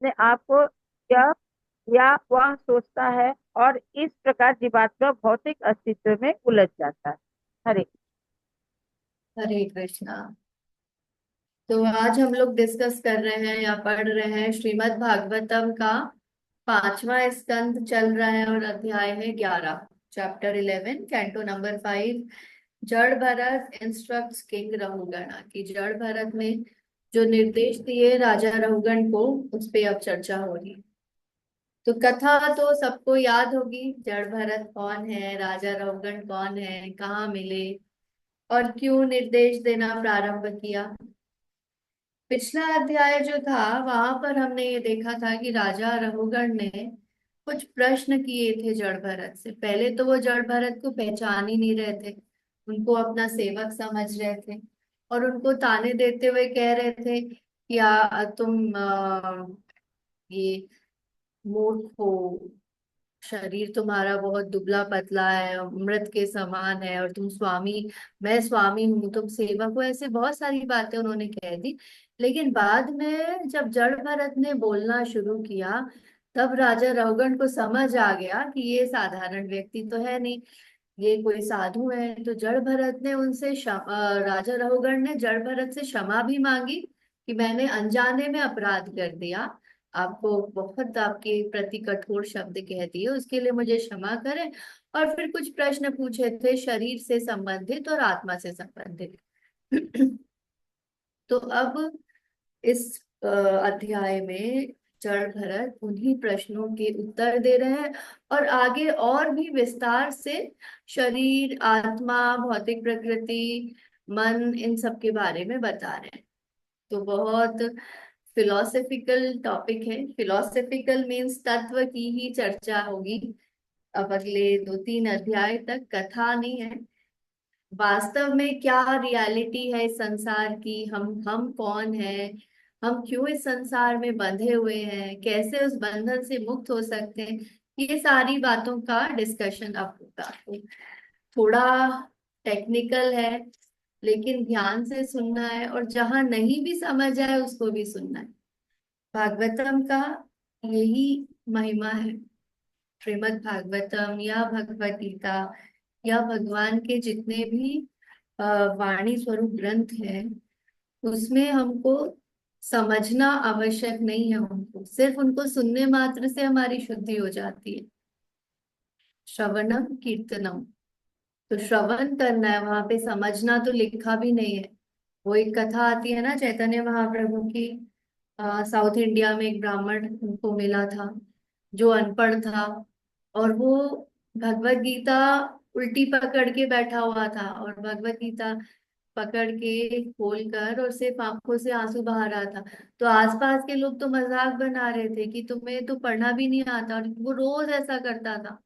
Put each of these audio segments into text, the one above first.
अपने आप को यह या वह सोचता है और इस प्रकार जीवात्मा भौतिक अस्तित्व में उलझ जाता है। हरे। हरे कृष्णा। तो आज हम लोग डिस्कस कर रहे हैं या पढ़ रहे हैं श्रीमद् भागवतम का 5वां स्कंद चल रहा है और अध्याय है 11, चैप्टर 11, कैंटो नंबर 5। जड़ भरत इंस्ट्रक्ट्स किंग रहुगण की जड़ भरत में जो निर्देश दिए राजा रहुगण को, उस पे अब चर्चा हो रही। तो कथा तो सबको याद होगी, जड़ भरत कौन है, राजा रहुगण कौन है, कहाँ मिले और क्यों निर्देश देना प्रारंभ किया। पिछला अध्याय जो था वहां पर हमने ये देखा था कि राजा रघुगण ने कुछ प्रश्न किए थे जड़ भरत से। पहले तो वो जड़ भरत को पहचान ही नहीं रहे थे, उनको अपना सेवक समझ रहे थे और उनको ताने देते हुए कह रहे थे कि तुम ये मूर्ख हो, शरीर तुम्हारा बहुत दुबला पतला है, अमृत के समान है, और तुम स्वामी, मैं स्वामी हूँ, तुम सेवक हो, ऐसे बहुत सारी बातें उन्होंने कह दी। लेकिन बाद में जब जड़ भरत ने बोलना शुरू किया, तब राजा रहुगण को समझ आ गया कि ये साधारण व्यक्ति तो है नहीं, ये कोई साधु है। तो जड़ भरत ने उनसे राजा रहुगण ने जड़ भरत से क्षमा भी मांगी कि मैंने अनजाने में अपराध कर दिया, आपको बहुत आपके प्रति कठोर शब्द कह दिए, उसके लिए मुझे क्षमा करें। और फिर कुछ प्रश्न पूछे थे शरीर से संबंधित और आत्मा से संबंधित। तो अब इस अध्याय में जड़ भरत उन्हीं प्रश्नों के उत्तर दे रहे हैं और आगे और भी विस्तार से शरीर, आत्मा, भौतिक प्रकृति, मन, इन सब के बारे में बता रहे हैं। तो बहुत फिलोसफिकल टॉपिक है। फिलोसफिकल मीन्स तत्व की ही चर्चा होगी। अब अगले 2-3 अध्याय तक कथा नहीं है, वास्तव में क्या रियलिटी है इस संसार की, हम कौन है, हम क्यों इस संसार में बंधे हुए हैं, कैसे उस बंधन से मुक्त हो सकते हैं, ये सारी बातों का डिस्कशन अब होगा। तो थोड़ा टेक्निकल है, लेकिन ध्यान से सुनना है और जहां नहीं भी समझ आए उसको भी सुनना है। भागवतम का यही महिमा है। श्रीमद् भागवतम या भगवत गीता या भगवान के जितने भी अ, वाणी स्वरूप ग्रंथ है, उसमें हमको समझना आवश्यक नहीं है, उनको सिर्फ उनको सुनने मात्र से हमारी शुद्धि हो जाती है। श्रवणम कीर्तनम, तो श्रवण करना है, वहां पे समझना तो लिखा भी नहीं है। वो एक कथा आती है ना चैतन्य महाप्रभु की, साउथ इंडिया में एक ब्राह्मण उनको मिला था जो अनपढ़ था, और वो भगवत गीता उल्टी पकड़ के बैठा हुआ था, और भगवत गीता पकड़ के खोल कर और सिर्फ आंखों से आंसू बहा रहा था। तो आसपास के लोग तो मजाक बना रहे थे कि तुम्हें तो पढ़ना भी नहीं आता, और वो रोज ऐसा करता था।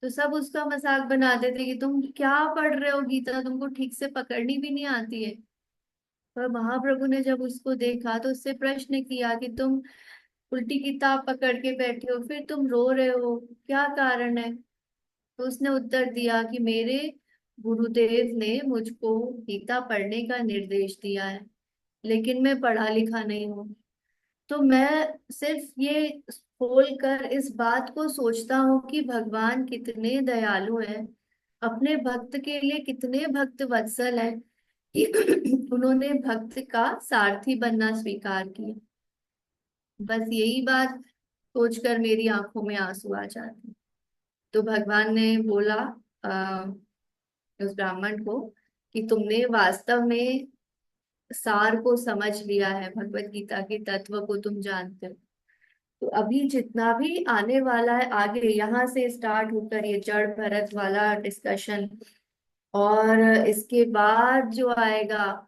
तो सब उसका मजाक बनाते थे कि तुम क्या पढ़ रहे हो गीता, तुमको ठीक से पकड़नी भी नहीं आती है। पर महाप्रभु ने जब उसको देखा तो उससे प्रश्न किया कि तुम उल्टी किताब पकड़ के बैठे हो, फिर तुम रो रहे हो, क्या कारण है। तो उसने उत्तर दिया कि मेरे गुरुदेव ने मुझको गीता पढ़ने का निर्देश दिया है, लेकिन मैं पढ़ा लिखा नहीं हूँ। तो मैं सिर्फ ये खोल कर इस बात को सोचता हूँ कि भगवान कितने दयालु हैं, अपने भक्त के लिए कितने भक्त वत्सल हैं कि उन्होंने भक्त का सारथी बनना स्वीकार किया। बस यही बात सोचकर मेरी आंखों में आंसू आ जाते। तो भगवान ने बोला आ, उस ब्राह्मण को कि तुमने वास्तव में सार को समझ लिया है, भगवत गीता के तत्व को तुम जानते हो। तो अभी जितना भी आने वाला है आगे, यहाँ से स्टार्ट होकर ये जड़ भरत वाला डिस्कशन, और इसके बाद जो आएगा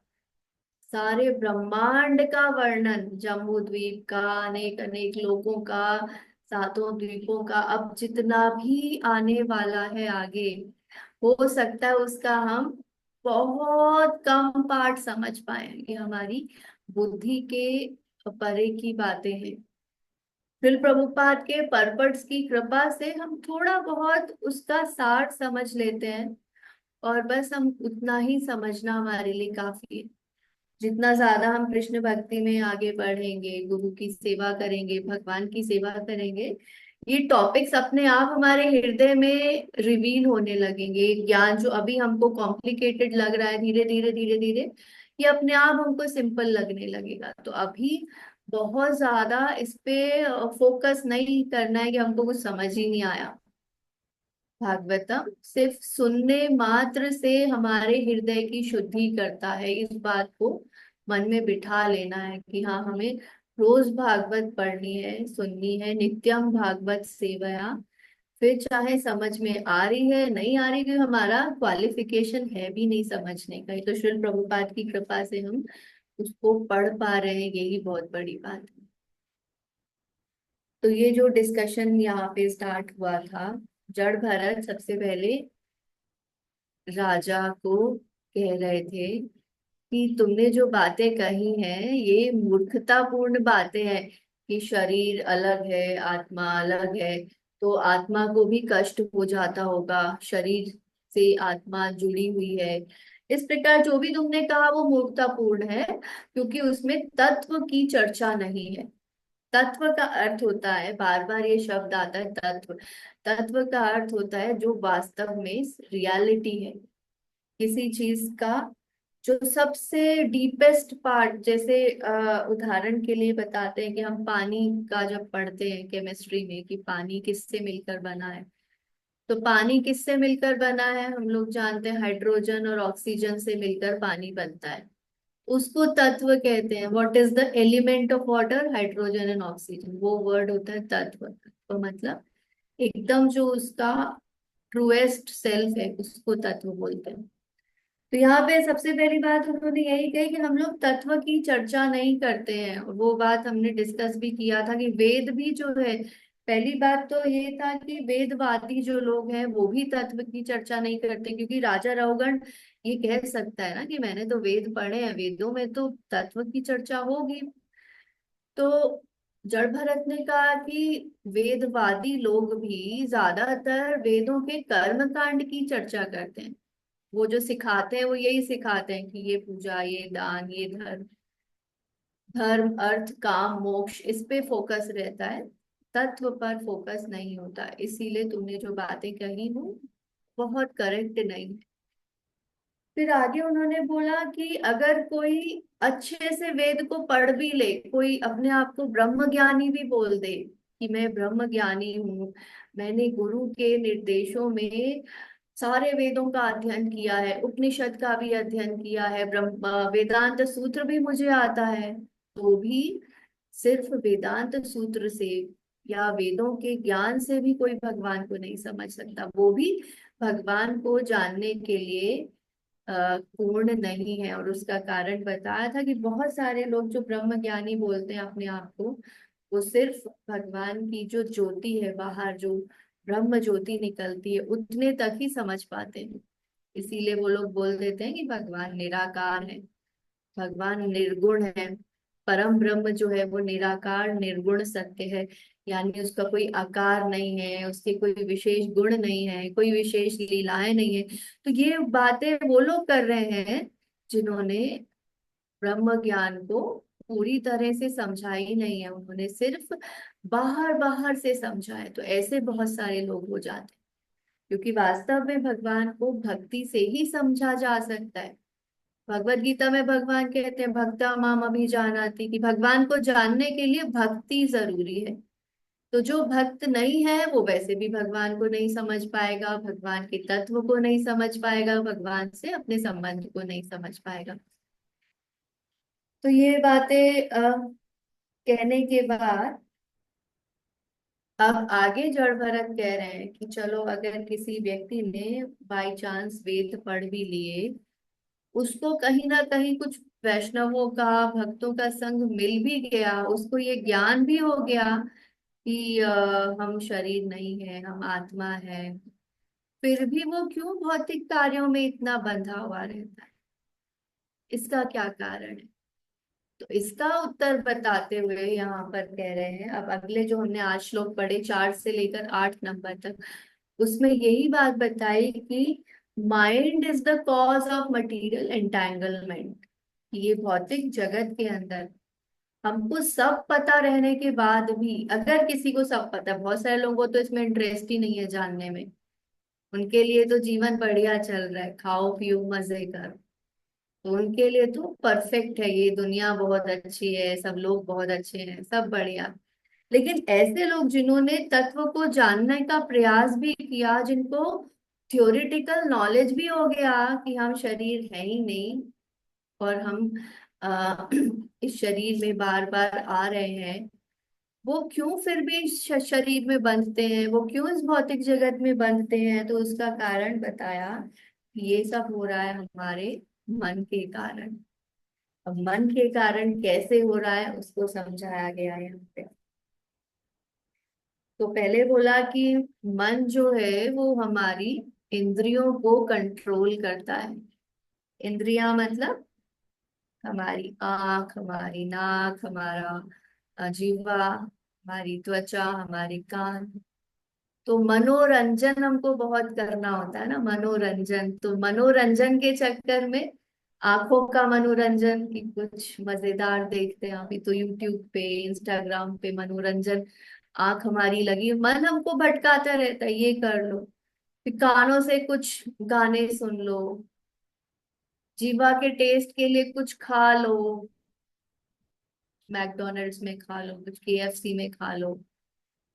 सारे ब्रह्मांड का वर्णन, जम्बू द्वीप का, अनेक अनेक लोगों का, सातों द्वीपों का, अब जितना भी आने वाला है आगे, हो सकता है उसका हम बहुत कम पार्ट समझ पाए। ये हमारी बुद्धि के परे की बातें हैं। फिर प्रभुपाद के परपट्स की कृपा से हम थोड़ा बहुत उसका सार समझ लेते हैं, और बस हम उतना ही समझना हमारे लिए काफी है। जितना ज्यादा हम कृष्ण भक्ति में आगे बढ़ेंगे, गुरु की सेवा करेंगे, भगवान की सेवा करेंगे, ये टॉपिक्स अपने आप हमारे हृदय में रिवील होने लगेंगे। ज्ञान जो अभी हमको कॉम्प्लिकेटेड लग रहा है, धीरे धीरे धीरे धीरे ये अपने आप हमको सिंपल लगने लगेगा। तो अभी बहुत ज्यादा इस पे फोकस नहीं करना है कि हमको कुछ समझ ही नहीं आया। भागवतम सिर्फ सुनने मात्र से हमारे हृदय की शुद्धि करता है, इस बात को मन में बिठा लेना है कि हाँ, हमें रोज भागवत पढ़नी है, सुननी है, नित्यम भागवत सेवया। फिर चाहे समझ में आ रही है नहीं आ रही, क्योंकि हमारा क्वालिफिकेशन है भी नहीं समझने का, ये तो श्रील प्रभुपाद की कृपा से हम उसको पढ़ पा रहे हैं, यही बहुत बड़ी बात है। तो ये जो डिस्कशन यहाँ पे स्टार्ट हुआ था, जड़ भरत सबसे पहले राजा को कह रहे थे कि तुमने जो बातें कही हैं ये मूर्खतापूर्ण बातें हैं, कि शरीर अलग है, आत्मा अलग है, तो आत्मा को भी कष्ट हो जाता होगा, शरीर से आत्मा जुड़ी हुई है। इस प्रकार जो भी तुमने कहा वो मूर्खतापूर्ण है, क्योंकि उसमें तत्व की चर्चा नहीं है। तत्व का अर्थ होता है, बार बार ये शब्द आता है तत्व। तत्व का अर्थ होता है जो वास्तव में रियलिटी है किसी चीज का, जो सबसे डीपेस्ट पार्ट। जैसे उदाहरण के लिए बताते हैं कि हम पानी का जब पढ़ते हैं केमिस्ट्री में कि पानी किससे मिलकर बना है, तो पानी किससे मिलकर बना है हम लोग जानते हैं, हाइड्रोजन और ऑक्सीजन से मिलकर पानी बनता है। उसको तत्व कहते हैं। What is the element of water? Hydrogen and oxygen, वो वर्ड होता है तत्व। तो मतलब एकदम जो उसका ट्रूएस्ट सेल्फ है उसको तत्व बोलते हैं। तो यहाँ पे सबसे पहली बात उन्होंने यही कही कि हम लोग तत्व की चर्चा नहीं करते हैं। वो बात हमने डिस्कस भी किया था कि वेद भी जो है, पहली बात तो ये था कि वेदवादी जो लोग हैं वो भी तत्व की चर्चा नहीं करते, क्योंकि राजा रहुगण ये कह सकता है ना कि मैंने तो वेद पढ़े हैं, वेदों में तो तत्व की चर्चा होगी। तो जड़ भरत ने कहा कि वेदवादी लोग भी ज्यादातर वेदों के कर्म कांड की चर्चा करते हैं। वो जो सिखाते हैं वो यही सिखाते हैं कि ये पूजा, ये दान, ये धर्म, धर्म अर्थ काम मोक्ष, इस पे फोकस रहता है, तत्व पर फोकस नहीं होता। इसीलिए तुमने जो बातें कही हो बहुत करेक्ट नहीं है। फिर आगे उन्होंने बोला कि अगर कोई अच्छे से वेद को पढ़ भी ले, कोई अपने आप को ब्रह्म ज्ञानी भी बोल दे कि मैं ब्रह्म ज्ञानी हूँ, मैंने गुरु के निर्देशों में सारे वेदों का अध्ययन किया है, उपनिषद का भी अध्ययन किया है, ब्रह्म वेदांत सूत्र भी मुझे आता है, तो भी सिर्फ वेदांत सूत्र से या वेदों के ज्ञान से भी कोई भगवान को नहीं समझ सकता। वो भी भगवान को जानने के लिए पूर्ण नहीं है। और उसका कारण बताया था कि बहुत सारे लोग जो ब्रह्म ज्ञानी बोलते हैं अपने आप को, वो सिर्फ भगवान की जो ज्योति है बाहर, जो ब्रह्म ज्योति निकलती है, उतने तक ही समझ पाते हैं। इसीलिए वो लोग बोल देते हैं कि भगवान निराकार है, भगवान निर्गुण है। परम ब्रह्म जो है वो निराकार निर्गुण सत्य है, यानी उसका कोई आकार नहीं है, उसके कोई विशेष गुण नहीं है, कोई विशेष लीलाएं नहीं है। तो ये बातें वो लोग कर रहे हैं जिन्होंने ब्रह्म ज्ञान को पूरी तरह से समझा ही नहीं है, उन्होंने सिर्फ बाहर बाहर से समझा है। तो ऐसे बहुत सारे लोग हो जाते हैं, क्योंकि वास्तव में भगवान को भक्ति से ही समझा जा सकता है। भगवत गीता में भगवान कहते हैं भक्ता माम अभिजानाति, कि भगवान को जानने के लिए भक्ति जरूरी है। तो जो भक्त नहीं है वो वैसे भी भगवान को नहीं समझ पाएगा, भगवान के तत्व को नहीं समझ पाएगा, भगवान से अपने संबंध को नहीं समझ पाएगा। तो ये बातें कहने के बाद अब आगे जड़ भरत कह रहे हैं कि चलो, अगर किसी व्यक्ति ने बाई चांस वेद पढ़ भी लिए, उसको कहीं ना कहीं कुछ वैष्णवों का, भक्तों का संग मिल भी गया, उसको ये ज्ञान भी हो गया कि हम शरीर नहीं है, हम आत्मा है, फिर भी वो क्यों भौतिक कार्यों में इतना बंधा हुआ रहता है? इसका क्या कारण है? तो इसका उत्तर बताते हुए यहाँ पर कह रहे हैं, अब अगले जो हमने आज श्लोक पढ़े 4 से लेकर 8 नंबर तक, उसमें यही बात बताई कि mind is the cause of material entanglement. ये भौतिक जगत के अंदर हमको सब पता रहने के बाद भी, अगर किसी को सब पता है, बहुत सारे लोगों को तो इसमें इंटरेस्ट ही नहीं है जानने में, उनके लिए तो जीवन बढ़िया चल रहा है, खाओ पियो मजे करो, तो उनके लिए तो परफेक्ट है, ये दुनिया बहुत अच्छी है, सब लोग बहुत अच्छे हैं, सब बढ़िया। लेकिन ऐसे लोग जिन्होंने तत्व को जानने का प्रयास भी किया, जिनको थ्योरेटिकल नॉलेज भी हो गया कि हम शरीर है ही नहीं, और हम इस शरीर में बार बार आ रहे हैं, वो क्यों फिर भी इस शरीर में बंधते हैं, वो क्यों इस भौतिक जगत में बंधते हैं, तो उसका कारण बताया कि ये सब हो रहा है हमारे मन के कारण। अब मन के कारण कैसे हो रहा है उसको समझाया गया है यहाँ पे। तो पहले बोला कि मन जो है वो हमारी इंद्रियों को कंट्रोल करता है। इंद्रियां मतलब हमारी आंख, हमारी नाक, हमारा जीवा, हमारी त्वचा, हमारे कान। तो मनोरंजन हमको बहुत करना होता है ना, मनोरंजन, तो मनोरंजन के चक्कर में आंखों का मनोरंजन की कुछ मजेदार देखते हैं, अभी तो यूट्यूब पे इंस्टाग्राम पे मनोरंजन, आंख हमारी लगी, मन हमको भटकाता रहता है, ये कर लो, फिर कानों से कुछ गाने सुन लो, जीवा के टेस्ट के लिए कुछ खा लो, मैकडोनल्ड्स में खा लो, कुछ केएफसी में खा लो,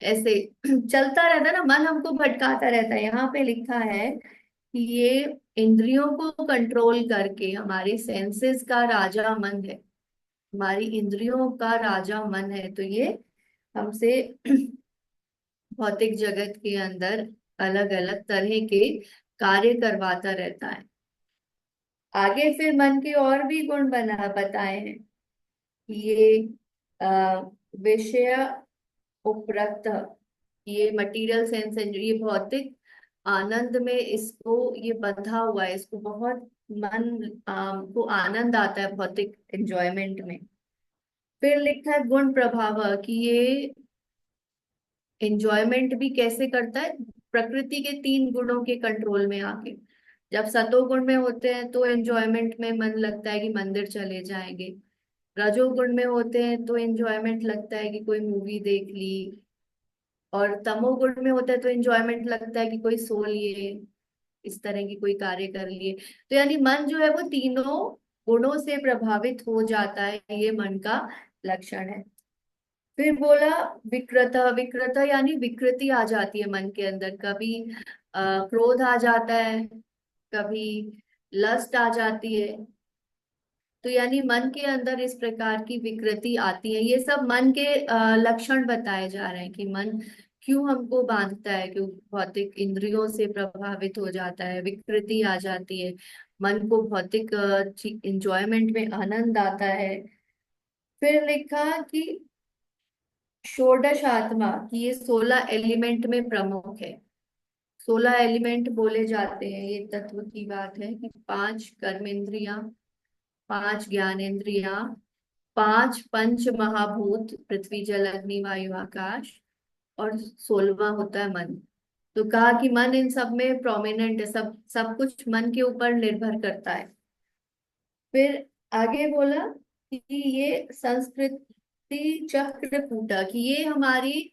ऐसे चलता रहता है ना, मन हमको भटकाता रहता है। यहाँ पे लिखा है कि ये इंद्रियों को कंट्रोल करके, हमारे सेंसेस का राजा मन है, हमारी इंद्रियों का राजा मन है, तो ये हमसे भौतिक जगत के अंदर अलग अलग तरह के कार्य करवाता रहता है। आगे फिर मन के और भी गुण बना बताए हैं कि ये आ, विषय उपरक्त, ये मटेरियल सेंस है, ये भौतिक आनंद में इसको ये बंधा हुआ है, इसको बहुत मन को आनंद आता है भौतिक एंजॉयमेंट में। फिर लिखा है गुण प्रभाव कि ये एंजॉयमेंट भी कैसे करता है, प्रकृति के तीन गुणों के कंट्रोल में आके। जब सतोगुण में होते हैं तो एंजॉयमेंट में मन लगता है कि मंदिर चले जाएंगे, रजोगुण में होते हैं तो एंजॉयमेंट लगता है कि कोई मूवी देख ली, और तमोगुण में होता है तो एंजॉयमेंट लगता है कि कोई सो लिए, इस तरह की कोई कार्य कर लिए। तो यानी मन जो है वो तीनों गुणों से प्रभावित हो जाता है, ये मन का लक्षण है। फिर बोला विकृत, विकृत यानी विकृति आ जाती है मन के अंदर, कभी क्रोध आ जाता है, कभी लस्ट आ जाती है, तो यानी मन के अंदर इस प्रकार की विकृति आती है। ये सब मन के लक्षण बताए जा रहे हैं कि मन क्यों हमको बांधता है, क्यों भौतिक इंद्रियों से प्रभावित हो जाता है, विकृति आ जाती है, मन को भौतिक इंजॉयमेंट में आनंद आता है। फिर लिखा कि षोडश आत्मा, कि ये 16 एलिमेंट में प्रमुख है। 16 एलिमेंट बोले जाते हैं, ये तत्व की बात है कि 5 कर्मेंद्रियां, 5 ज्ञानेंद्रियां, 5 पंच महाभूत, पृथ्वी जल अग्नि वायु आकाश, और 16वां होता है मन। तो कहा कि मन इन सब में प्रोमिनेंट है, सब सब कुछ मन के ऊपर निर्भर करता है। फिर आगे बोला कि ये संस्कृति चक्र कूटा, कि ये हमारी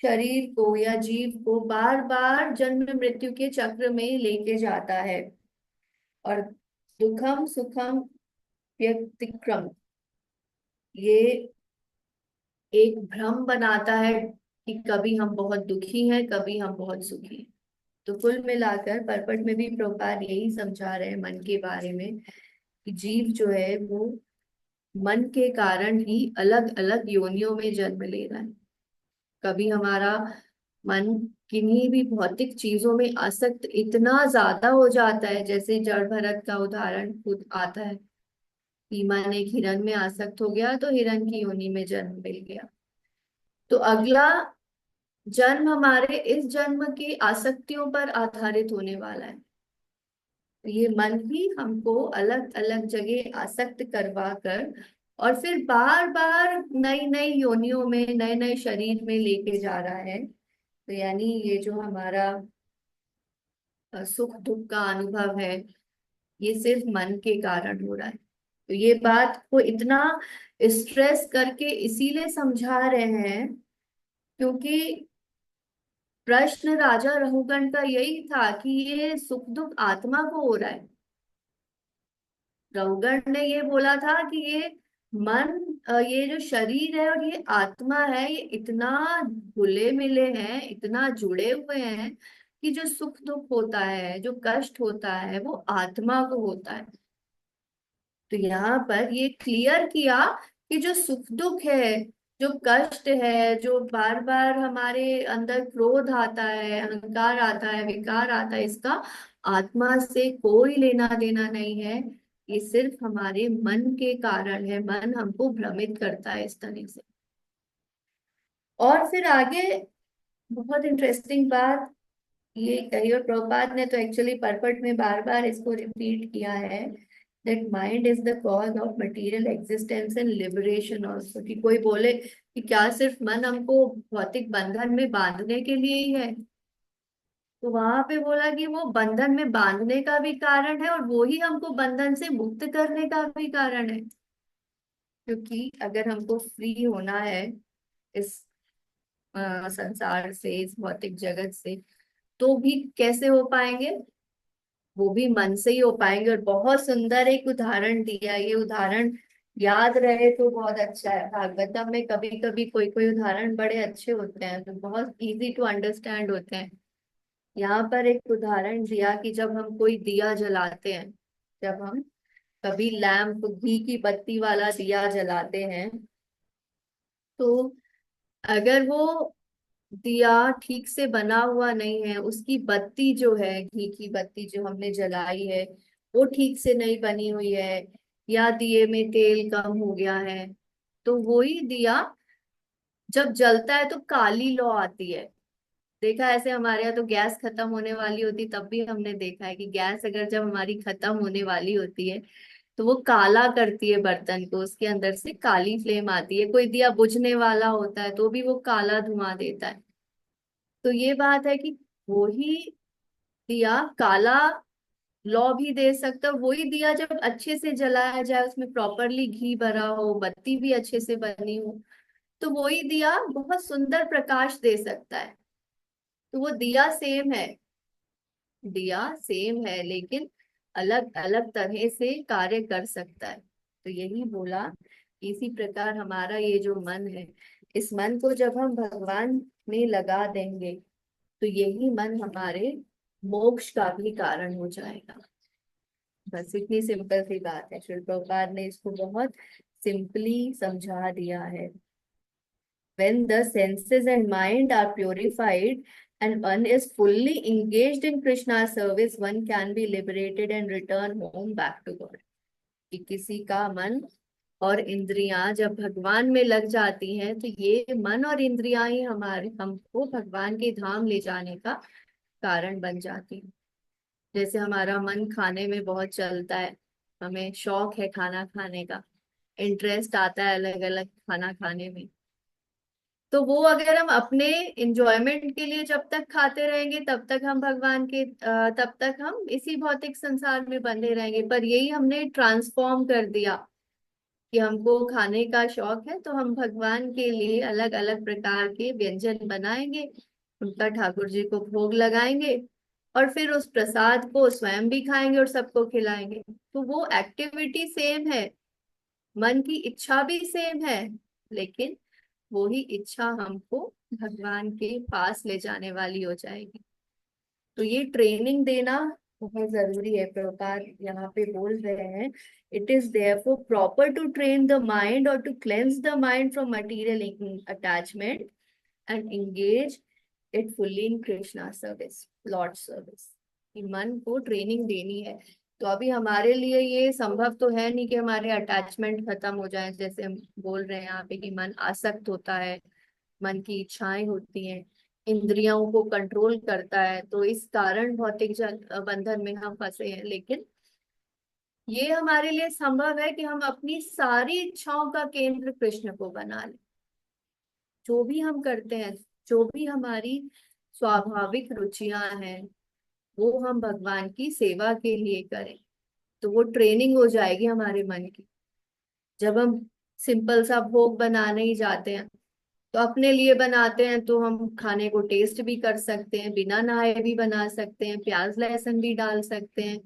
शरीर को या जीव को बार बार जन्म मृत्यु के चक्र में लेके जाता है, और दुखम सुखम व्यतिक्रम, ये एक भ्रम बनाता है कि कभी हम बहुत दुखी हैं, कभी हम बहुत सुखी हैं। तो कुल मिलाकर परपट में भी प्रभुपाद यही समझा रहे हैं मन के बारे में कि जीव जो है वो मन के कारण ही अलग अलग योनियों में जन्म ले रहा है। कभी हमारा मन किन्हीं भी भौतिक चीजों में आसक्त इतना ज्यादा हो जाता है, जैसे जड़ भरत का उदाहरण खुद आता है कि मन एक हिरन में आसक्त हो गया तो हिरन की योनि में जन्म मिल गया। तो अगला जन्म हमारे इस जन्म की आसक्तियों पर आधारित होने वाला है। तो ये मन ही हमको अलग अलग जगह आसक्त करवा कर और फिर बार बार नई नई योनियों में, नए नए शरीर में लेके जा रहा है। तो यानी ये जो हमारा सुख दुख का अनुभव है, ये सिर्फ मन के कारण हो रहा है। तो ये बात को इतना स्ट्रेस करके इसीलिए समझा रहे हैं, क्योंकि प्रश्न राजा रहुगण का यही था कि ये सुख दुख आत्मा को हो रहा है। रहुगण ने ये बोला था कि ये मन, ये जो शरीर है और ये आत्मा है, ये इतना घुले मिले हैं, इतना जुड़े हुए हैं कि जो सुख दुख होता है, जो कष्ट होता है, वो आत्मा को होता है। तो यहाँ पर ये क्लियर किया कि जो सुख दुख है, जो कष्ट है, जो बार बार हमारे अंदर क्रोध आता है, अहंकार आता है, विकार आता है, इसका आत्मा से कोई लेना देना नहीं है। ये सिर्फ हमारे मन के कारण है, मन हमको भ्रमित करता है इस तरह से। और फिर आगे बहुत इंटरेस्टिंग बात ये कही, और प्रभुपाद ने तो एक्चुअली परपट में बार बार इसको रिपीट किया है, that mind is the cause of material existence and liberation also. कि कोई बोले कि क्या सिर्फ मन हमको भौतिक बंधन में बांधने के लिए ही है, तो वहां पे बोला कि वो बंधन में बांधने का भी कारण है और वो ही हमको बंधन से मुक्त करने का भी कारण है। क्योंकि अगर हमको फ्री होना है इस संसार से, इस भौतिक जगत से, तो भी कैसे हो पाएंगे? वो भी मन से ही हो पाएंगे। और बहुत सुंदर एक उदाहरण दिया, ये उदाहरण याद रहे तो बहुत अच्छा है। भागवतम में कभी कभी कोई कोई उदाहरण बड़े अच्छे होते हैं, तो बहुत इजी टू अंडरस्टैंड होते हैं। यहाँ पर एक उदाहरण दिया कि जब हम कोई दिया जलाते हैं, जब हम कभी लैंप, घी की बत्ती वाला दिया जलाते हैं, तो अगर वो दिया ठीक से बना हुआ नहीं है, उसकी बत्ती जो है, घी की बत्ती जो हमने जलाई है, वो ठीक से नहीं बनी हुई है, या दिए में तेल कम हो गया है, तो वही दिया जब जलता है तो काली लौ आती है। देखा है ऐसे, हमारे यहाँ तो गैस खत्म होने वाली होती, तब भी हमने देखा है कि गैस अगर जब हमारी खत्म होने वाली होती है, तो वो काला करती है बर्तन को, उसके अंदर से काली फ्लेम आती है। कोई दिया बुझने वाला होता है तो भी वो काला धुआं देता है। तो ये बात है कि वही दिया काला लौ भी दे सकता है, वही दिया जब अच्छे से जलाया जाए, उसमें प्रॉपरली घी भरा हो, बत्ती भी अच्छे से बनी हो, तो वही दिया बहुत सुंदर प्रकाश दे सकता है। तो वो दिया सेम है, दिया सेम है, लेकिन अलग अलग तरह से कार्य कर सकता है। तो यही बोला, इसी प्रकार हमारा ये जो मन है, इस मन को जब हम भगवान में लगा देंगे, तो यही मन हमारे मोक्ष का भी कारण हो जाएगा। बस इतनी सिंपल सी बात है। श्रील प्रभुपाद ने इसको बहुत सिंपली समझा दिया है। When the senses and mind are purified and one is fully engaged in Krishna's service, one can be liberated and return home back to God. कि किसी का मन और इंद्रियां जब भगवान में लग जाती हैं, तो ये मन और इंद्रियां ही हमारे हमको भगवान के धाम ले जाने का कारण बन जाती हैं। जैसे हमारा मन खाने में बहुत चलता है, हमें शौक है खाना खाने का, इंटरेस्ट आता है अलग अलग खाना खाने में, तो वो अगर हम अपने इंजॉयमेंट के लिए जब तक खाते रहेंगे, तब तक हम भगवान के तब तक हम इसी भौतिक संसार में बंधे रहेंगे। पर यही हमने ट्रांसफॉर्म कर दिया कि हमको खाने का शौक है, तो हम भगवान के लिए अलग अलग प्रकार के व्यंजन बनाएंगे, उनका ठाकुर जी को भोग लगाएंगे, और फिर उस प्रसाद को स्वयं भी खाएंगे और सबको खिलाएंगे। तो वो एक्टिविटी सेम है, मन की इच्छा भी सेम है, लेकिन वो ही इच्छा हमको भगवान के पास ले जाने वाली हो जाएगी। तो ये ट्रेनिंग देना बहुत जरूरी है। प्रभुपाद यहाँ पे बोल रहे हैं, it is therefore proper to train the mind और to cleanse the mind from material attachment and engage it fully in Krishna service, lord service. मन को ट्रेनिंग देनी है। तो अभी हमारे लिए ये संभव तो है नहीं कि हमारे अटैचमेंट खत्म हो जाए, जैसे हम बोल रहे हैं यहाँ पे कि मन आसक्त होता है, मन की इच्छाएं होती हैं, इंद्रियों को कंट्रोल करता है, तो इस कारण भौतिक बंधन में हम फंसे हैं। लेकिन ये हमारे लिए संभव है कि हम अपनी सारी इच्छाओं का केंद्र कृष्ण को बना लें। जो भी हम करते हैं, जो भी हमारी स्वाभाविक रुचियां हैं, वो हम भगवान की सेवा के लिए करें, तो वो ट्रेनिंग हो जाएगी हमारे मन की। जब हम सिंपल सा भोग बनाने ही जाते हैं तो अपने लिए बनाते हैं, तो हम खाने को टेस्ट भी कर सकते हैं, बिना नहाए भी बना सकते हैं, प्याज लहसुन भी डाल सकते हैं।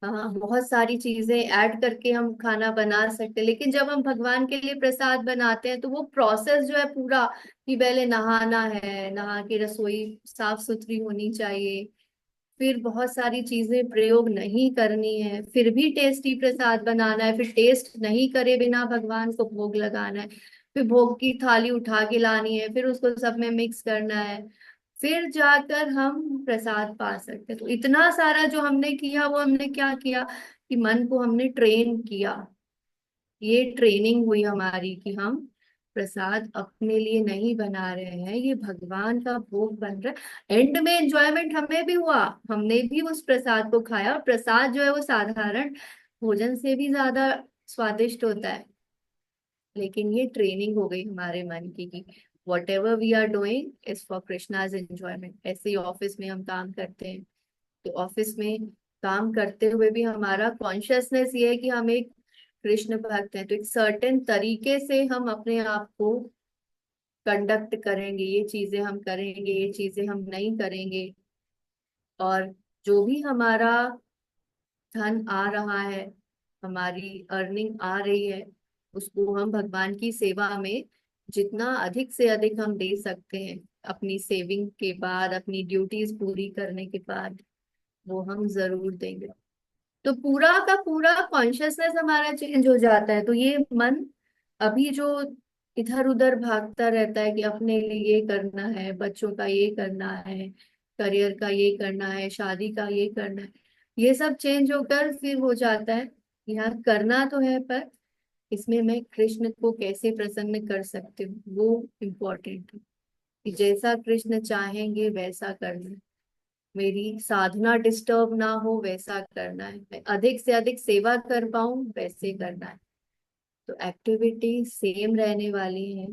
हाँ, बहुत सारी चीजें ऐड करके हम खाना बना सकते हैं। लेकिन जब हम भगवान के लिए प्रसाद बनाते हैं तो वो प्रोसेस जो है पूरा, कि पहले नहाना है, नहा के रसोई साफ सुथरी होनी चाहिए, फिर बहुत सारी चीजें प्रयोग नहीं करनी है, फिर भी टेस्टी प्रसाद बनाना है, फिर टेस्ट नहीं करे बिना भगवान को भोग लगाना है, फिर भोग की थाली उठा के लानी है, फिर उसको सब में मिक्स करना है, फिर जाकर हम प्रसाद पा सकते हैं। तो इतना सारा जो हमने किया, वो हमने क्या किया कि मन को हमने ट्रेन किया। ये ट्रेनिंग हुई हमारी कि हम प्रसाद अपने लिए नहीं बना रहे हैं, ये भगवान का भोग बन रहा है। एंड में एंजॉयमेंट हमें भी हुआ, हमने भी उस प्रसाद को खाया, और प्रसाद जो है वो साधारण भोजन से भी ज्यादा स्वादिष्ट होता है। लेकिन ये ट्रेनिंग हो गई हमारे मन की कि whatever we are doing is for Krishna's enjoyment. ऐसे ही ऑफिस में हम काम करते हैं, तो ऑफिस में काम करते हुए भी हमारा कॉन्शियसनेस ये है कि हम एक कृष्ण भक्त हैं, तो एक सर्टेन तरीके से हम अपने आप को कंडक्ट करेंगे, ये चीजें हम करेंगे, ये चीजें हम नहीं करेंगे। और जो भी हमारा धन आ रहा है, हमारी अर्निंग आ रही है, उसको हम भगवान की सेवा में जितना अधिक से अधिक हम दे सकते हैं, अपनी सेविंग के बाद, अपनी ड्यूटीज पूरी करने के बाद, वो हम जरूर देंगे। तो पूरा का पूरा कॉन्शियसनेस हमारा चेंज हो जाता है। तो ये मन अभी जो इधर उधर भागता रहता है कि अपने लिए ये करना है, बच्चों का ये करना है, करियर का ये करना है, शादी का ये करना है, ये सब चेंज होकर फिर हो जाता है यहाँ करना तो है, पर इसमें मैं कृष्ण को कैसे प्रसन्न कर सकती हूँ, वो इम्पोर्टेंट है। कि जैसा कृष्ण चाहेंगे वैसा करना है, मेरी साधना डिस्टर्ब ना हो वैसा करना है, मैं अधिक से अधिक सेवा कर पाऊं वैसे करना है। तो एक्टिविटी सेम रहने वाली है,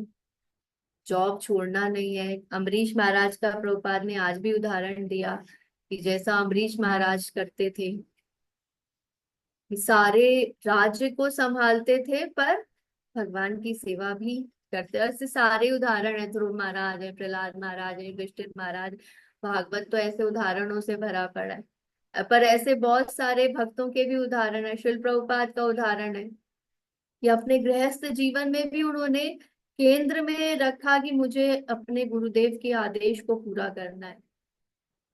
जॉब छोड़ना नहीं है। अम्बरीश महाराज का प्रभुपाद ने आज भी उदाहरण दिया कि जैसा अम्बरीश महाराज करते थे, कि सारे राज्य को संभालते थे पर भगवान की सेवा भी करते। ऐसे सारे उदाहरण है, ध्रुव महाराज है, प्रहलाद महाराज है, युधिष्ठिर महाराज, भागवत तो ऐसे उदाहरणों से भरा पड़ा है। पर ऐसे बहुत सारे भक्तों के भी उदाहरण है, शिल प्रभुपाद का उदाहरण है कि अपने गृहस्थ जीवन में भी उन्होंने केंद्र में रखा कि मुझे अपने गुरुदेव के आदेश को पूरा करना है।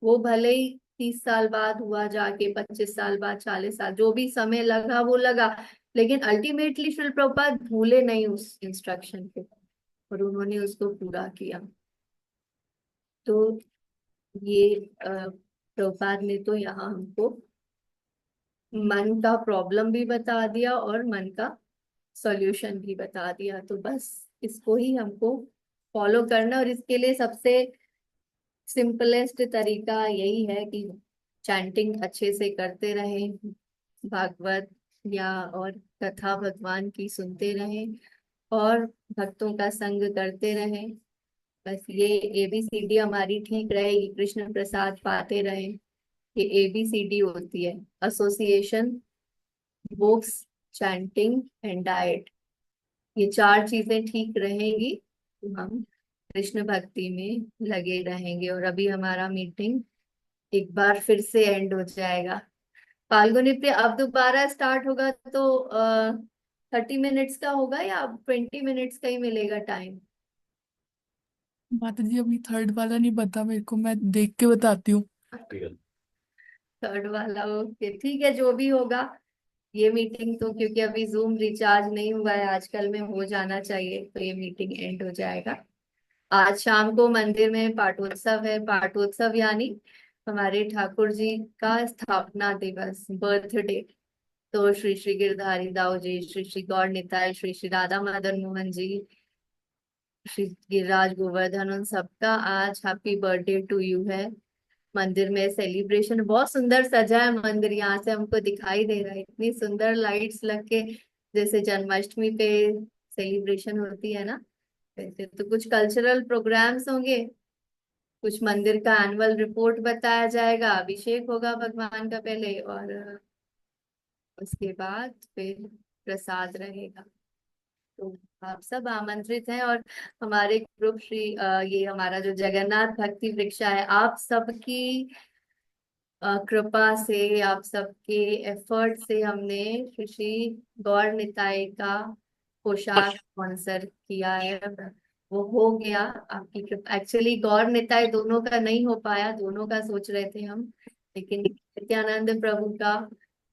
वो भले ही 30 साल बाद हुआ, जाके 25 साल बाद, 40 साल, जो भी समय लगा वो लगा, लेकिन अल्टीमेटली शिल प्रभुपाद भूले नहीं उस इंस्ट्रक्शन को, और उन्होंने उसको पूरा किया। तो ये प्रभुपाद ने तो यहाँ हमको मन का प्रॉब्लम भी बता दिया और मन का सॉल्यूशन भी बता दिया। तो बस इसको ही हमको फॉलो करना, और इसके लिए सबसे सिंपलेस्ट तरीका यही है कि चैंटिंग अच्छे से करते रहें, भागवत या और कथा भगवान की सुनते रहें, और भक्तों का संग करते रहें। बस ये एबीसीडी हमारी ठीक रहेगी, कृष्ण प्रसाद पाते रहें। ये एबीसीडी होती है, association, books, chanting and diet. ये चार चीजें ठीक रहेंगी तो हम कृष्ण भक्ति में लगे रहेंगे। और अभी हमारा मीटिंग एक बार फिर से एंड हो जाएगा। फाल्गुनी प्रिय अब दोबारा स्टार्ट होगा तो 30 मिनट्स का होगा या अब 20 मिनट्स का ही मिलेगा टाइम? माता जी अभी थर्ड वाला नहीं पता मेरे को, मैं देख के बताती हूँ। थर्ड वाला, ओके ठीक है, जो भी होगा। ये मीटिंग तो क्योंकि अभी जूम रिचार्ज नहीं हुआ है, आजकल में हो जाना चाहिए, तो ये मीटिंग एंड हो जाएगा। आज शाम को मंदिर में पाठोत्सव है, पाठोत्सव यानी हमारे ठाकुर जी का स्थापना दिवस, बर्थडे। तो श्री श्री गिरधारी दाऊ जी, श्री श्री गौर निताई, श्री श्री राधा मदन मोहन जी, श्री गिरिराज गोवर्धन, उन सबका आज हैप्पी बर्थडे टू यू है। मंदिर में सेलिब्रेशन बहुत सुंदर सजा है, मंदिर यहाँ से हमको दिखाई दे रहा है, इतनी सुंदर लाइट्स लग के, जैसे जन्माष्टमी पे सेलिब्रेशन होती है ना वैसे। तो कुछ कल्चरल प्रोग्राम्स होंगे, कुछ मंदिर का एनुअल रिपोर्ट बताया जाएगा, अभिषेक होगा भगवान का पहले, और उसके बाद फिर प्रसाद रहेगा। तो आप सब आमंत्रित हैं। और हमारे ग्रुप ये हमारा जो जगन्नाथ भक्ति वृक्षा है, आप सबकी कृपा से, आप सबके एफर्ट से हमने श्री श्री गौर निताई का पोशाक स्पॉन्सर किया है। वो हो गया आपकी कृपा। एक्चुअली गौर निताई दोनों का नहीं हो पाया, दोनों का सोच रहे थे हम, लेकिन नित्यानंद प्रभु का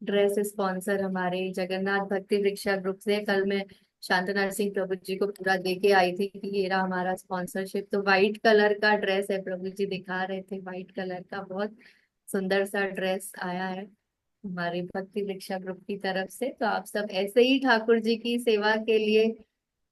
ड्रेस स्पॉन्सर हमारे जगन्नाथ भक्ति वृक्षा ग्रुप से। कल मैं शांतनाथ सिंह प्रभु जी को पूरा दे के आई थी कि ये रहा हमारा स्पॉन्सरशिप। तो व्हाइट कलर का ड्रेस है, प्रभु जी दिखा रहे थे, व्हाइट कलर का बहुत सुंदर सा ड्रेस आया है हमारे भक्ति वृक्षा ग्रुप की तरफ से। तो आप सब ऐसे ही ठाकुर जी की सेवा के लिए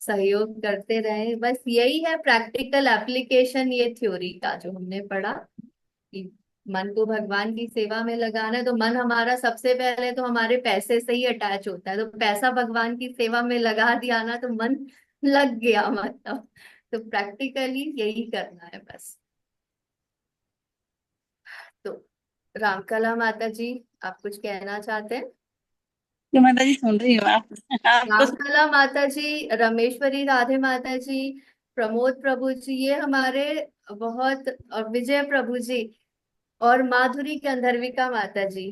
सहयोग करते रहें। बस यही है प्रैक्टिकल एप्लीकेशन ये थ्योरी का जो हमने पढ़ा कि मन को भगवान की सेवा में लगाना है। तो मन हमारा सबसे पहले तो हमारे पैसे से ही अटैच होता है, तो पैसा भगवान की सेवा में लगा दिया ना तो मन लग गया मतलब। तो प्रैक्टिकली यही करना है बस। तो रामकला माता जी, आप कुछ कहना चाहते हैं? ये माता जी सुन रही हूँ आप तो। रामकला माता जी, रमेश्वरी राधे माता जी, प्रमोद प्रभु जी, ये हमारे बहुत, और विजय प्रभु जी और माधुरी गंधर्विका माता जी,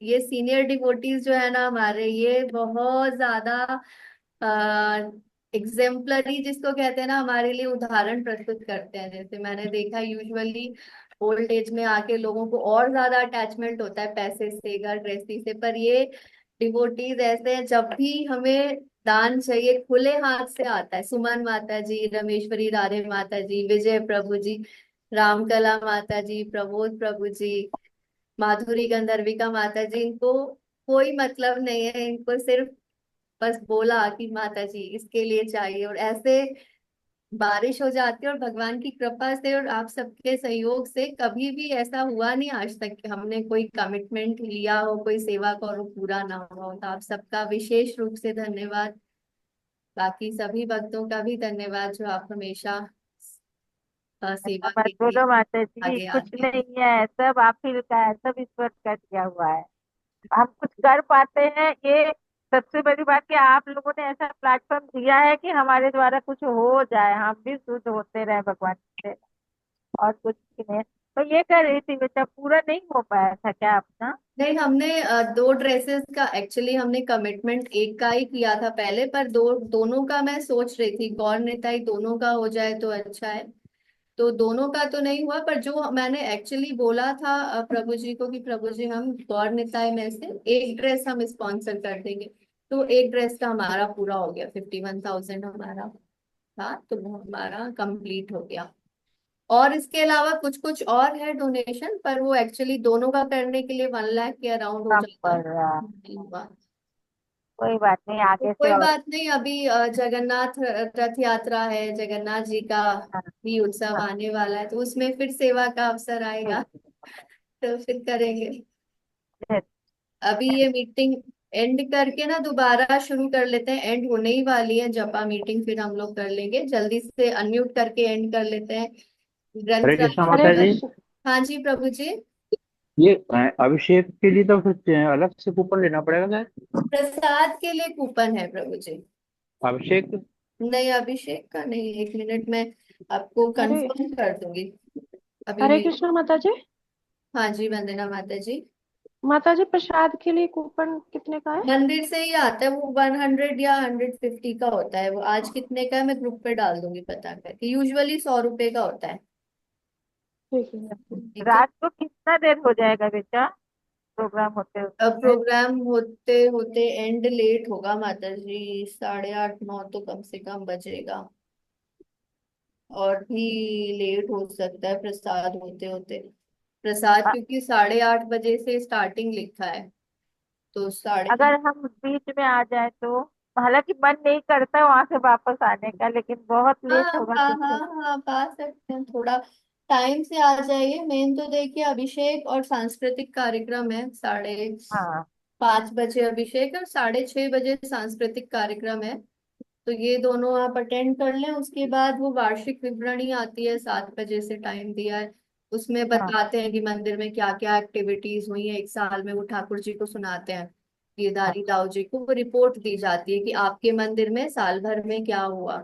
ये सीनियर डिवोटीज जो है ना हमारे, ये बहुत ज्यादा एग्जेम्पलरी जिसको कहते हैं ना, हमारे लिए उदाहरण प्रस्तुत करते हैं। जैसे मैंने देखा यूजुअली ओल्ड एज में आके लोगों को और ज्यादा अटैचमेंट होता है पैसे से, घर गृहस्थी से, पर ये डिवोटीज ऐसे हैं जब भी हमें दान चाहिए खुले हाथ से आता है। सुमन माता जी, रमेश्वरी राधे माता जी, विजय प्रभु जी, रामकला माता जी, प्रमोद प्रभु जी, माधुरी गंधर्विका माता जी, इनको कोई मतलब नहीं है, इनको सिर्फ बस बोला कि माता जी इसके लिए चाहिए, और ऐसे बारिश हो जाती है। और भगवान की कृपा से और आप सबके सहयोग से कभी भी ऐसा हुआ नहीं आज तक कि हमने कोई कमिटमेंट लिया हो, कोई सेवा का और वो पूरा ना हुआ हो। तो आप सबका विशेष रूप से धन्यवाद। बाकी सभी भक्तों का भी धन्यवाद जो आप हमेशा सेवा मत के लिए बोलो माता जी, आगे कुछ आते हैं। नहीं है, सब आप ही का है, सब ईश्वर का दिया हुआ है। हम कुछ कर पाते हैं ये सबसे बड़ी बात, कि आप लोगों ने ऐसा प्लेटफॉर्म दिया है कि हमारे द्वारा कुछ हो जाए, हम भी शुद्ध होते रहे भगवान से, और कुछ भी नहीं। तो ये कह रही थी बेटा, पूरा नहीं हो पाया था क्या अपना? नहीं, हमने दो ड्रेसेस का एक्चुअली हमने कमिटमेंट एक का ही किया था पहले, पर दोनों का मैं सोच रही थी गौर निताई दोनों का हो जाए तो अच्छा है। तो दोनों का तो नहीं हुआ, पर जो मैंने एक्चुअली बोला था प्रभु जी को कि प्रभु जी हम गौर निताई में से एक ड्रेस हम स्पॉन्सर कर देंगे, तो एक ड्रेस का हमारा पूरा हो गया। 51,000 हमारा था, तो वो हमारा कंप्लीट हो गया। और इसके अलावा कुछ कुछ और है डोनेशन, पर वो एक्चुअली दोनों का करने के लिए 1 लाख के अराउंड हो कम जाता, पड़ रहा है। नहीं हुआ। कोई बात नहीं, तो आगे से कोई और। बात नहीं, अभी जगन्नाथ रथ यात्रा है, जगन्नाथ जी का हाँ, भी उत्सव हाँ, आने वाला है, तो उसमें फिर सेवा का अवसर ठीक आएगा, तो फिर करेंगे। है। अभी ये मीटिंग एंड करके ना दोबारा शुरू कर लेते हैं, एंड होने ही वाली है जपा मीटिंग, फिर हम लोग कर लेंगे जल्दी से, अनम्यूट करके एंड कर लेते हैं। हरे ग्रंथ कृष्णा राज माता हरे जी। कृष्ण। हाँ जी प्रभु जी। ये अभिषेक के लिए तो फिर अलग से कूपन लेना पड़ेगा क्या? प्रसाद के लिए कूपन है प्रभु जी। अभिषेक। नहीं, अभिषेक का नहीं, 1 मिनट में आपको हरे कंफर्म कर दूंगी। अभी हरे मेरी, कृष्ण माता जी। हाँ जी वंदना माता जी। माता जी प्रसाद के लिए कूपन कितने का है? मंदिर से ही आता है वो, 100 या 150 का होता है वो। आज कितने का है मैं ग्रुप पे डाल दूंगी पता करके, यूजुअली 100 रुपए का होता है। ठीक है। ठीक है। रात को कितना देर हो जाएगा बेटा, प्रोग्राम होते अब होते? प्रोग्राम होते होते एंड लेट होगा माता जी, 8:30 9 तो कम से कम बजेगा, और भी लेट हो सकता है प्रसाद होते होते। प्रसाद अ- क्योंकि 8:30 बजे से स्टार्टिंग लिखा है, तो साढ़े अगर हम बीच में आ जाए तो, हालांकि मन नहीं करता वहां से वापस आने का, लेकिन बहुत हाँ लेट होगा हाँ तो हाँ फिर। हाँ, आप आ सकते हैं, थोड़ा टाइम से आ जाइए। मेन तो देखिए अभिषेक और सांस्कृतिक कार्यक्रम है, 5:30 बजे अभिषेक और 6:30 बजे सांस्कृतिक कार्यक्रम है। तो ये दोनों आप अटेंड कर लें। उसके बाद वो वार्षिक विवरणी आती है, 7 बजे से टाइम दिया है, उसमें हाँ, बताते हैं कि मंदिर में क्या क्या एक्टिविटीज हुई है एक साल में, वो ठाकुर जी को सुनाते हैं। ये धारी दाऊ जी को, वो रिपोर्ट दी जाती है कि आपके मंदिर में साल भर में क्या हुआ।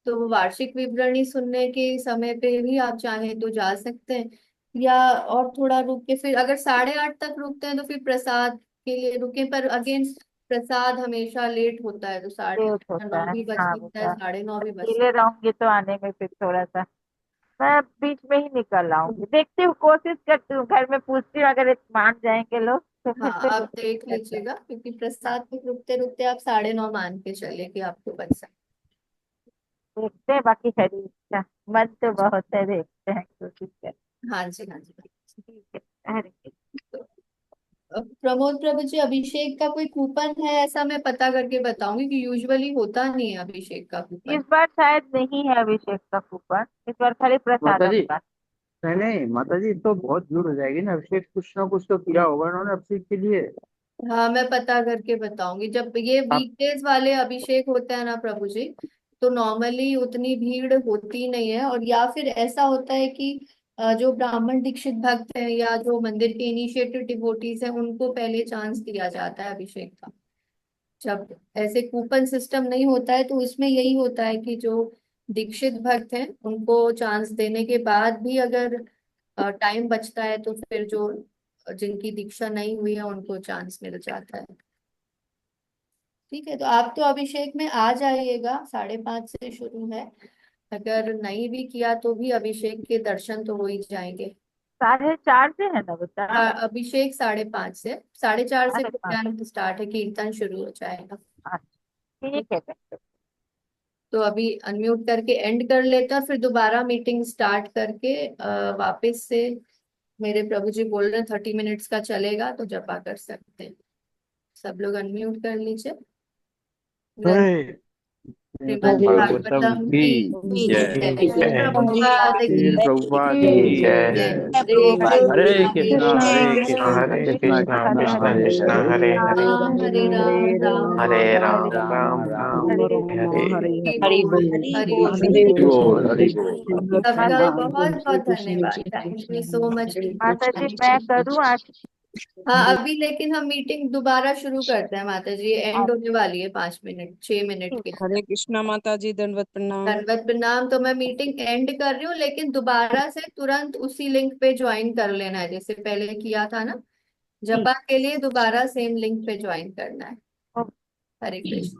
तो वो वार्षिक विवरणी सुनने के समय पे भी आप चाहें तो जा सकते हैं, या और थोड़ा रुक के फिर अगर 8:30 तक रुकते हैं तो फिर प्रसाद के लिए रुके, पर अगेन प्रसाद हमेशा लेट होता है, तो साढ़े लेट होता 9 है, भी बज हाँ सकता है, बेटा। 9:30 भी बज सकता अकेले रहूंगी तो आने में फिर थोड़ा सा मैं बीच में ही निकल आऊंगी, देखती हूँ, कोशिश करती हूँ, घर में पूछती हूँ, अगर मान जाएंगे लोग तो है। फिर हाँ, तो आप देख करते हैं। लीजिएगा, क्योंकि हाँ, प्रसाद में रुकते रुकते आप 9:30 मान के चले कि आपको बच सकता देखते हैं, बाकी है इच्छा, मन तो बहुत है, देखते हैं, कोशिश करते हैं। है। हाँ जी, हाँ जी। ठीक है, हरे कृष्ण। प्रमोद प्रभु जी, अभिषेक का कोई कूपन है ऐसा? मैं पता करके बताऊंगी कि यूजुअली होता नहीं है अभिषेक का इस कूपन। बार शायद नहीं है अभिषेक का कूपन, इस बार खाली माता प्रसादम जी, का। नहीं नहीं माता जी, तो बहुत भीड़ हो जाएगी ना, अभिषेक कुछ ना कुछ तो किया होगा उन्होंने अभिषेक के लिए। हाँ, मैं पता करके बताऊंगी। जब ये आप वीकडेज वाले अभिषेक होते हैं ना प्रभु जी, तो नॉर्मली उतनी भीड़ होती नहीं है, और या फिर ऐसा होता है कि जो ब्राह्मण दीक्षित भक्त हैं या जो मंदिर के इनिशिएटेड डिवोटीज हैं, उनको पहले चांस दिया जाता है अभिषेक का। जब ऐसे कूपन सिस्टम नहीं होता है तो उसमें यही होता है कि जो दीक्षित भक्त हैं उनको चांस देने के बाद भी अगर टाइम बचता है तो फिर जो जिनकी दीक्षा नहीं हुई है उनको चांस मिल जाता है। ठीक है, तो आप तो अभिषेक में आ जाइएगा, 5:30 से शुरू है। अगर नहीं भी किया तो भी अभिषेक के दर्शन तो हो ही जाएंगे। 4:30 से है ना बेटा? अभिषेक 5:30 से, 4:30 से 5:30। प्रोग्राम स्टार्ट है, कीर्तन शुरू हो जाएगा। अच्छा, ठीक है बेटा। तो अभी अनम्यूट करके एंड कर लेते हैं, और फिर दोबारा मीटिंग स्टार्ट करके वापस से मेरे प्रभु जी बोल रहे हैं 30 मिनट्स का चलेगा, तो जपा कर सकते हैं। सब लोग अनम्यूट कर लीजिए। जय श्रीमद् भागवतम भागवतम की की जय, जय, श्री प्रभुपाद की श्रील प्रभुपाद की जय, जय। हरे हरे कृष्णा कृष्णा हरे कृष्णा कृष्णा हरे कृष्णा कृष्णा कृष्णा हरे हरे हरे हरे हरे राम, हरे राम राम राम, राम राम राम राम हरे हरे हरे। हरे। हरि बोल, हरि बोल। हरि बोल हरि बोल। सबका बहुत बहुत धन्यवाद, थैंक यू सो मच। माता जी मैं करूँ आज? हाँ, अभी लेकिन हम मीटिंग दोबारा शुरू करते हैं माता जी, एंड होने वाली है 5 मिनट 6 मिनट ठीक के। है। हरे कृष्णा माता जी, दंडवत प्रणाम। दंडवत प्रणाम। तो मैं मीटिंग एंड कर रही हूँ, लेकिन दोबारा से तुरंत उसी लिंक पे ज्वाइन कर लेना है जैसे पहले किया था ना। ठीक। जपा के लिए दोबारा सेम लिंक पे ज्वाइन करना है। हरे कृष्ण।